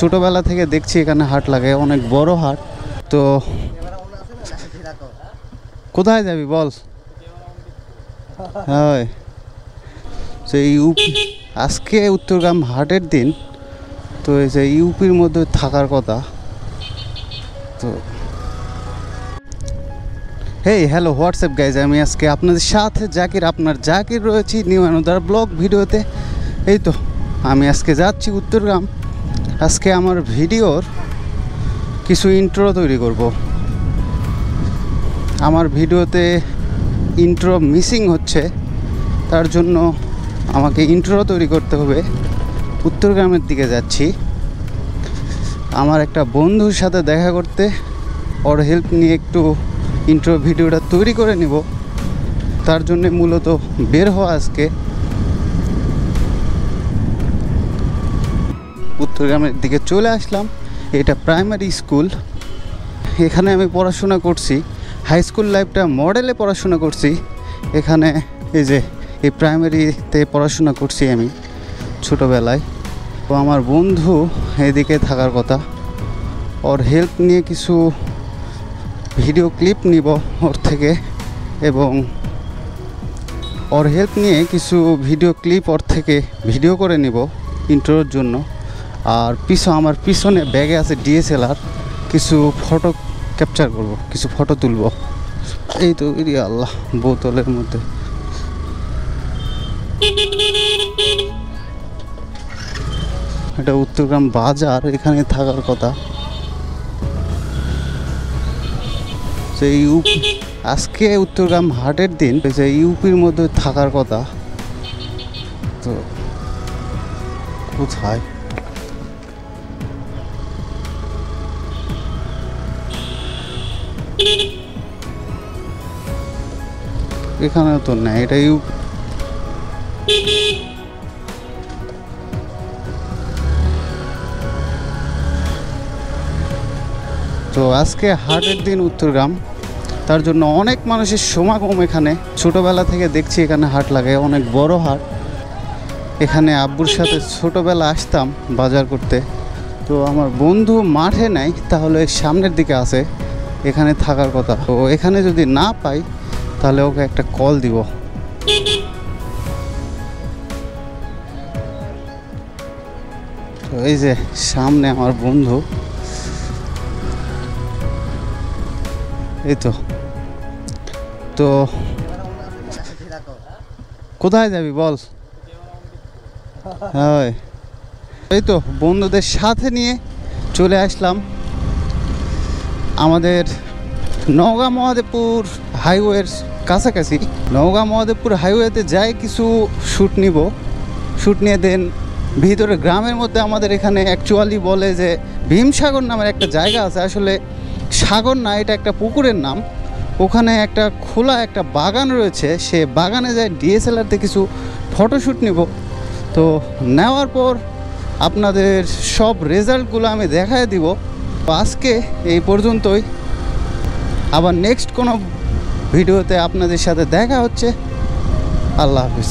ছোটোবেলা থেকে দেখছি এখানে হাট লাগে, অনেক বড় হাট। তো কোথায় যাবি বল? হ্যাঁ, সেই ইউপি আজকে উত্তরগ্রাম হাটের দিন, তো এই যে ইউপির মধ্যে থাকার কথা। তো হেই হ্যালো হোয়াটসঅ্যাপ গাইজ, আমি আজকে আপনাদের সাথে আপনার জাকির রয়েছি নিউ অ্যানাদার ব্লগ ভিডিওতে। এই তো আমি আজকে যাচ্ছি উত্তরগ্রাম। আজকে আমার ভিডিওর কিছু ইন্ট্রো তৈরি করব। আমার ভিডিওতে ইন্ট্রো মিসিং হচ্ছে, তার জন্য আমাকে ইন্ট্রো তৈরি করতে হবে। উত্তরগ্রামের দিকে যাচ্ছি আমার একটা বন্ধুর সাথে দেখা করতে, ওর হেল্প নিয়ে একটু ইন্ট্রো ভিডিওটা তৈরি করে নিব। তার জন্য মূলত বের হওয়া আজকে। উত্তরগ্রামের দিকে চলে আসলাম। এটা প্রাইমারি স্কুল, এখানে আমি পড়াশোনা করছি। হাই স্কুল লাইফটা মডেলে পড়াশোনা করছি। এখানে এই যে এই প্রাইমারিতে পড়াশোনা করছি আমি ছোটোবেলায়। তো আমার বন্ধু এদিকে থাকার কথা, ওর হেল্প নিয়ে কিছু ভিডিও ক্লিপ নিব ওর থেকে, এবং ওর হেল্প নিয়ে কিছু ভিডিও ক্লিপ ওর থেকে ভিডিও করে নিব ইন্ট্রোর জন্য। আর আমার পিছনে ব্যাগে আছে DSLR, কিছু ফটো ক্যাপচার করব, কিছু ফটো তুলব। এই তো ইরি আল্লাহ, বোতলের মধ্যে এটা উত্তরগ্রাম বাজার, এখানে থাকার কথা। সেই ইউপি আজকে উত্তরগ্রাম হাটের দিন, যে ইউপির মধ্যে থাকার কথা। তো কোথায় এখানে তো না, এটা তো আজকে হাটের দিন উত্তরগ্রাম, তার জন্য অনেক মানুষের সমাগম এখানে। ছোটোবেলা থেকে দেখছি এখানে হাট লাগে, অনেক বড় হাট। এখানে আব্বুর সাথে ছোটোবেলা আসতাম বাজার করতে। তো আমার বন্ধু মাঠে নাই, তাহলে সামনের দিকে আছে, এখানে থাকার কথা। তো এখানে যদি না পাই তাহলে ওকে একটা কল দিব। তো এই যে সামনে আমার বন্ধু, এই তো। তো কোথায় যাবি বল? হ্যাঁ, এই তো বন্ধুদের সাথে নিয়ে চলে আসলাম আমাদের নওগাঁ মহাদেবপুর হাইওয়ের কাছাকাছি। নওগাঁ মহাদেবপুর হাইওয়েতে যাই কিছু শ্যুট নিব। শ্যুট নিয়ে দেন ভিতরে গ্রামের মধ্যে আমাদের এখানে অ্যাকচুয়ালি বলে যে ভীমসাগর নামের একটা জায়গা আছে। আসলে সাগর না, এটা একটা পুকুরের নাম। ওখানে একটা খোলা একটা বাগান রয়েছে, সে বাগানে যাই DSLRতে কিছু ফটোশ্যুট নিব। তো নেওয়ার পর আপনাদের সব রেজাল্টগুলো আমি দেখায় দিব। আজকে এই পর্যন্তই, আবার নেক্সট কোনো ভিডিওতে আপনাদের সাথে দেখা হচ্ছে। আল্লাহ হাফিজ।